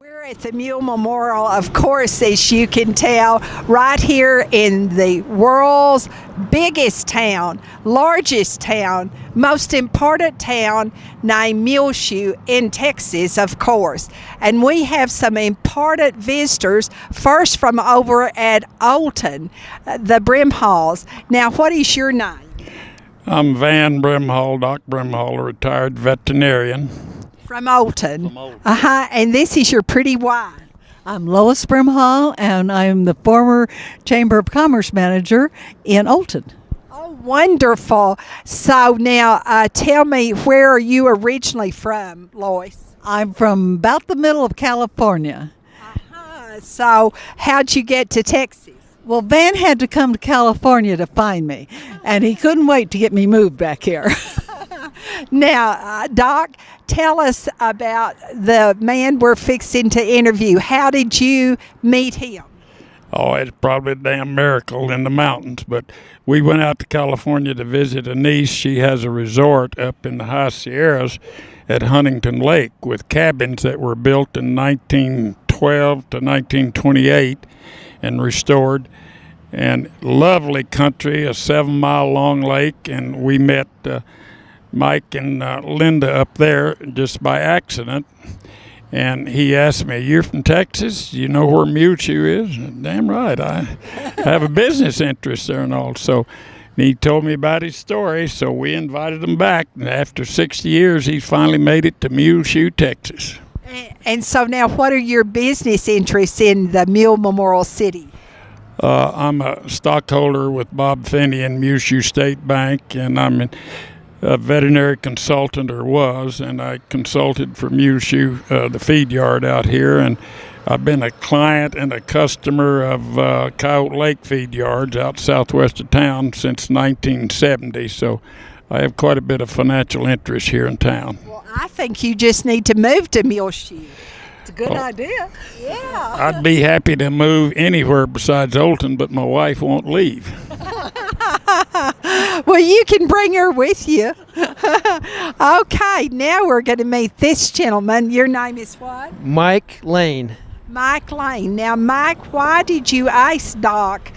We're at the Mule Memorial, of course, as you can tell, right here in the world's biggest town, largest town, most important town named Muleshoe in Texas, of course. And we have some important visitors, first from over at Olton, the Brimhalls. Now, what is your name? I'm Van Brimhall, Doc Brimhall, a retired veterinarian. From Olton. And this is your pretty wife. I'm Lois Brimhall, and I'm the former Chamber of Commerce manager in Olton. Oh, wonderful. So now tell me, where are you originally from, Lois? I'm from about the middle of California. So how'd you get to Texas? Well, Van had to come to California to find me, and he couldn't wait to get me moved back here. Now, Doc, tell us about the man we're fixing to interview. How did you meet him? Oh, it's probably a damn miracle in the mountains, but we went out to California to visit a niece. She has a resort up in the high Sierras at Huntington Lake with cabins that were built in 1912 to 1928 and restored. And lovely country, a 7-mile long lake, and we met Mike and Linda up there just by accident. And he asked me, "You're from Texas? You know where Muleshoe is?" Damn right, I have a business interest there and all. So he told me about his story, so we invited him back. And after 60 years, he finally made it to Muleshoe, Texas. And so now, what are your business interests in the Mule Memorial City? I'm a stockholder with Bob Finney in Muleshoe State Bank, and I'm a veterinary consultant, or was, and I consulted for Muleshoe, the feed yard out here, and I've been a client and a customer of Coyote Lake feed yards out southwest of town since 1970, so I have quite a bit of financial interest here in town. Well, I think you just need to move to Muleshoe. It's a good idea. Yeah. I'd be happy to move anywhere besides Olton, but my wife won't leave. Well, you can bring her with you. Okay, now we're going to meet this gentleman. Your name is what? Mike Lane. Mike Lane. Now, Mike, why did you ask Doc?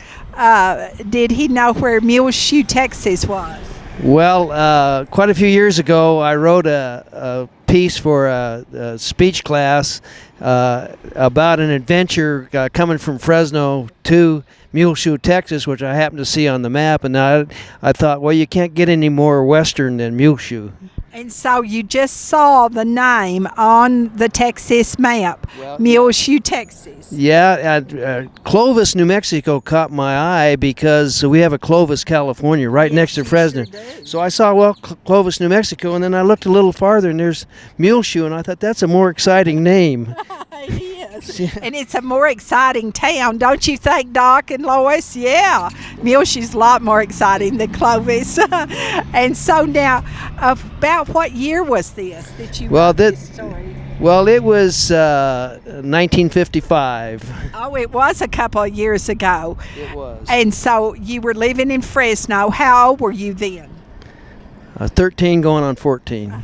Did he know where Muleshoe, Texas was? Well, quite a few years ago, I wrote a piece for a speech class about an adventure coming from Fresno to Muleshoe, Texas, which I happened to see on the map, and I thought, well, you can't get any more western than Muleshoe. And so you just saw the name on the Texas map, well, Muleshoe, Texas. Yeah, Clovis, New Mexico caught my eye because we have a Clovis, California, right next to Fresno. Sure, so I saw, well, Clovis, New Mexico, and then I looked a little farther, and there's Muleshoe, and I thought, that's a more exciting name. Yes, and it's a more exciting town, don't you think, Doc and Lois? Yeah, Muleshoe's a lot more exciting than Clovis. And so now, about what year was this that you wrote this story? Well, it was 1955. Oh, it was a couple of years ago. It was. And so you were living in Fresno. How old were you then? 13 going on 14.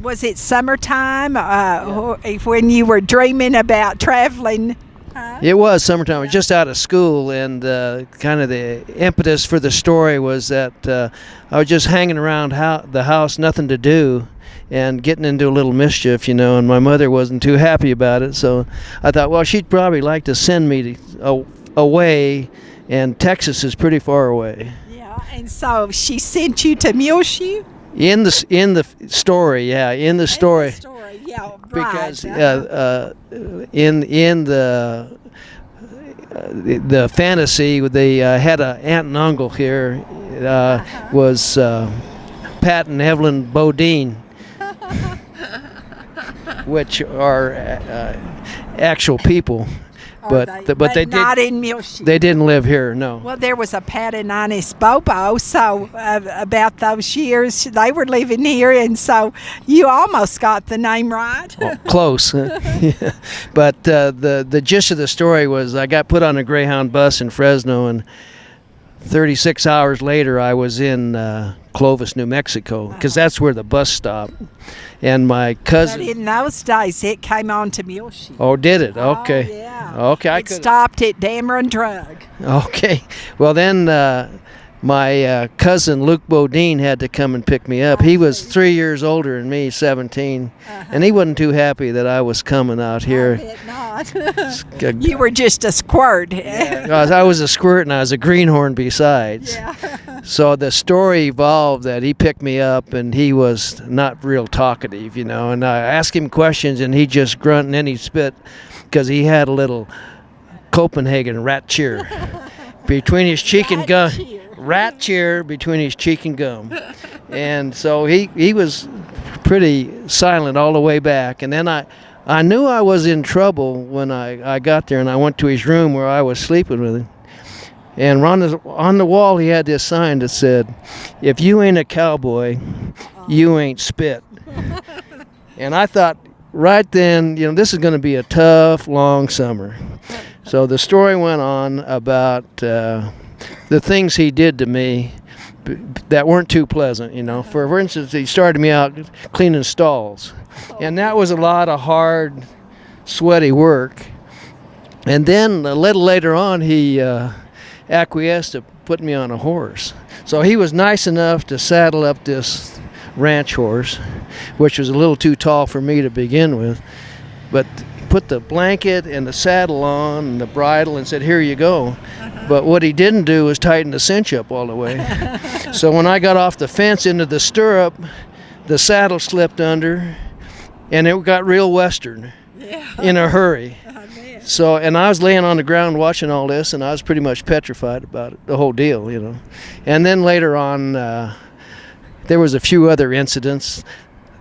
Was it summertime when you were dreaming about traveling? It was summertime. I was just out of school, and kind of the impetus for the story was that I was just hanging around the house, nothing to do, and getting into a little mischief, and my mother wasn't too happy about it. So I thought, well, she'd probably like to send me away, and Texas is pretty far away. Yeah, and so she sent you to Muleshoe? In the story, yeah, in the story. In the story, yeah, right. Because in the fantasy, they had an aunt and uncle here, was Pat and Evelyn Bodine, which are actual people. But they not did, in Muleshoe. They didn't live here, no. Well, there was a Pat and Ernest Bobo, so about those years they were living here, and so you almost got the name right. Oh, close. Yeah. But the gist of the story was I got put on a Greyhound bus in Fresno, and 36 hours later I was in Clovis, New Mexico, because that's where the bus stopped. And my But cousin. in those days, it came on to Muleshoe. Oh, did it? Okay. Oh, yeah. Okay, It stopped at Dameron Drug. Okay. Well, then my cousin Luke Bodine had to come and pick me up. He was 3 years older than me, 17, and he wasn't too happy that I was coming out here. I bet not. You were just a squirt. I was a squirt and I was a greenhorn besides. Yeah. So the story evolved that he picked me up and he was not real talkative, you know, and I asked him questions and he just grunt and then he spit because he had a little Copenhagen rat cheer between his cheek and gum. Rat cheer between his cheek and gum. And so he was pretty silent all the way back. And then I knew I was in trouble when I got there and I went to his room where I was sleeping with him. And on the wall he had this sign that said, "If you ain't a cowboy, you ain't spit." And I thought right then, you know, this is going to be a tough, long summer. So the story went on about the things he did to me that weren't too pleasant, you know. For instance, he started me out cleaning stalls. And that was a lot of hard, sweaty work. And then a little later on, he acquiesced to put me on a horse. So he was nice enough to saddle up this ranch horse, which was a little too tall for me to begin with. But put the blanket and the saddle on and the bridle and said, "Here you go." But what he didn't do was tighten the cinch up all the way. So when I got off the fence into the stirrup, the saddle slipped under and it got real western in a hurry. So, and I was laying on the ground watching all this and I was pretty much petrified about it, the whole deal, you know. And then later on, there was a few other incidents.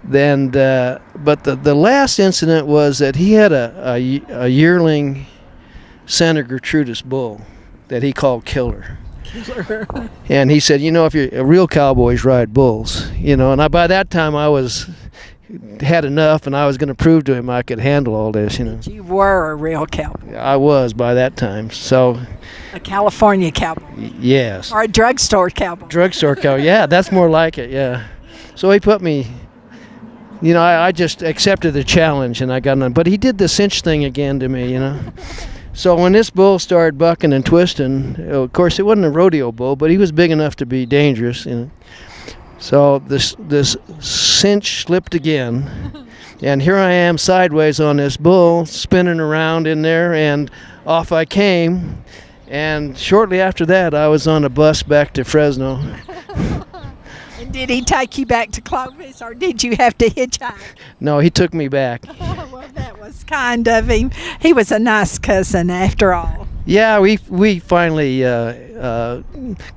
But the last incident was that he had a yearling Santa Gertrudis bull that he called Killer. And he said, you know, if you're real cowboys ride bulls, you know. And by that time I had enough, and I was going to prove to him I could handle all this, you know. You were a real cowboy. I was by that time. So. A California cowboy. Yes. Or a drugstore cowboy. Drugstore cowboy. Yeah, that's more like it. Yeah. So he put me. You know, I just accepted the challenge and I got on. But he did the cinch thing again to me, you know. So when this bull started bucking and twisting, of course it wasn't a rodeo bull, but he was big enough to be dangerous, you know. So this cinch slipped again, and here I am sideways on this bull, spinning around in there, and off I came. And shortly after that, I was on a bus back to Fresno. And did he take you back to Clovis, or did you have to hitchhike? No, he took me back. Well, that was kind of him. He was a nice cousin, after all. Yeah, we finally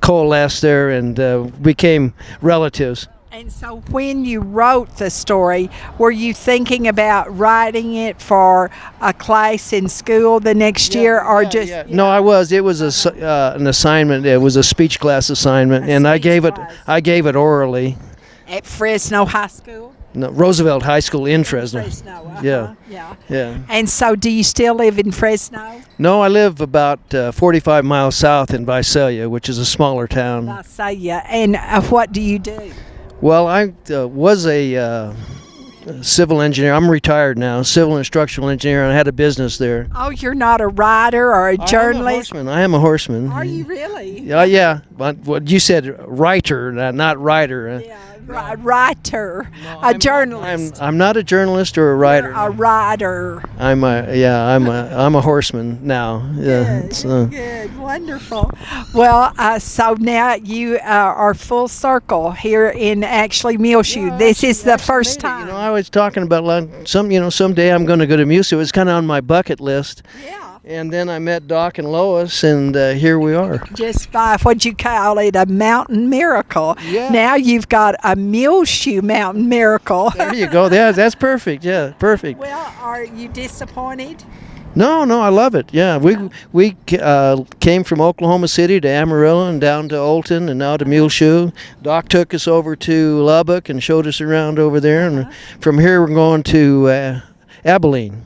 coalesced there and became relatives. And so when you wrote the story, were you thinking about writing it for a class in school the next year, or just? Yeah. No, I was. It was an assignment. It was a speech class assignment, and I gave it orally. At Fresno High School? No, Roosevelt High School in Fresno. Fresno, Yeah. And so do you still live in Fresno? No, I live about 45 miles south in Visalia, which is a smaller town. Visalia. And what do you do? Well, I was a civil engineer. I'm retired now, civil and structural engineer, and I had a business there. Oh, you're not a writer or a journalist? I am a horseman. Are you really? Yeah. But what you said, writer, not writer. Yeah. Writer, a journalist. I'm not a journalist or a writer. You're a writer. I'm a horseman now. Yeah, Good, wonderful. Well, so now you are full circle here in actually Muleshoe. Yeah, this is the first time. You know, I was talking about someday I'm going to go to Muleshoe. It was kind of on my bucket list. Yeah. And then I met Doc and Lois, and here we are. Just by what you call it, a mountain miracle. Yeah. Now you've got a Muleshoe mountain miracle. There you go. Yeah, that's perfect. Yeah, perfect. Well, are you disappointed? No, I love it. Yeah, we came from Oklahoma City to Amarillo and down to Olton and now to Muleshoe. Doc took us over to Lubbock and showed us around over there, and from here we're going to Abilene.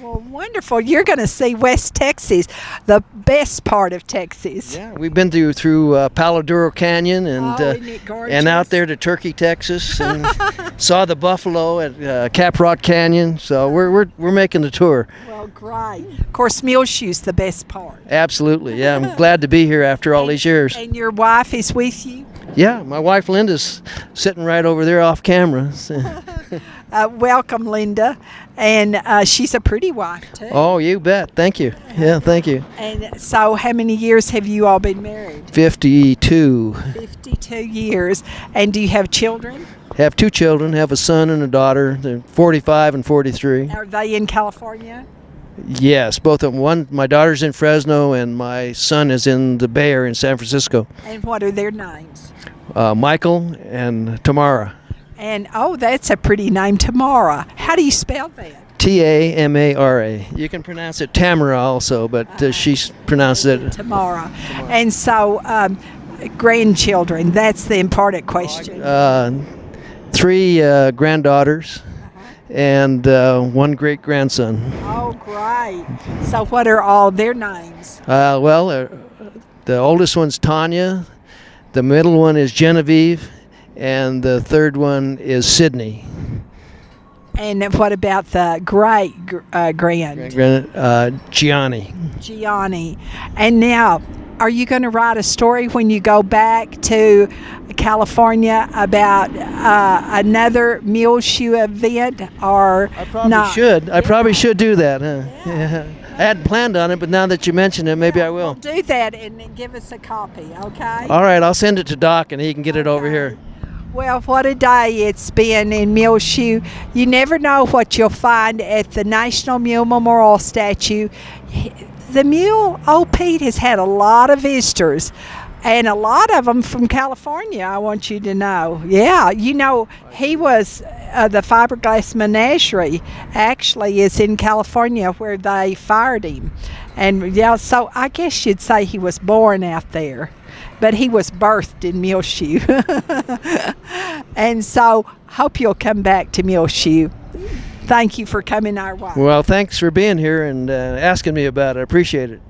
Well, Oh, wonderful. You're going to see West Texas, the best part of Texas. Yeah, we've been through Palo Duro Canyon and Isn't it gorgeous? and out there to Turkey, Texas, and saw the buffalo at Caprock Canyon. So we're making the tour. Well, great. Of course, Muleshoe's the best part. Absolutely, yeah. I'm glad to be here after all these years. And your wife is with you? Yeah, my wife Linda's sitting right over there off camera. Welcome, Linda. And she's a pretty wife, too. Oh, you bet. Thank you. Yeah, thank you. And so how many years have you all been married? 52. 52 years. And do you have children? Have 2 children. Have a son and a daughter. They're 45 and 43. Are they in California? Yes, both of them. One, my daughter's in Fresno, and my son is in the Bay Area in San Francisco. And what are their names? Michael and Tamara. And, oh, that's a pretty name, Tamara. How do you spell that? Tamara. You can pronounce it Tamara also, but she pronounces it Tamara. And so, grandchildren, that's the important question. 3 granddaughters and 1 great-grandson. Oh, great. So what are all their names? The oldest one's Tanya, the middle one is Genevieve, and the third one is Sydney. And what about the Gianni. Gianni. And now, are you going to write a story when you go back to California about another Muleshoe event, or I probably not? should. I probably should do that. Huh? Yeah. I hadn't planned on it, but now that you mention it, maybe I will. Well, do that and then give us a copy, okay? All right, I'll send it to Doc, and he can get it over here. Well, what a day it's been in Muleshoe. You never know what you'll find at the National Mule Memorial Statue. The mule, old Pete, has had a lot of visitors, and a lot of them from California, I want you to know. Yeah, you know, he was, the Fiberglass Menagerie actually is in California where they fired him. And yeah, so I guess you'd say he was born out there, but he was birthed in Muleshoe. And so, hope you'll come back to Muleshoe. Thank you for coming our way. Well, thanks for being here and asking me about it. I appreciate it.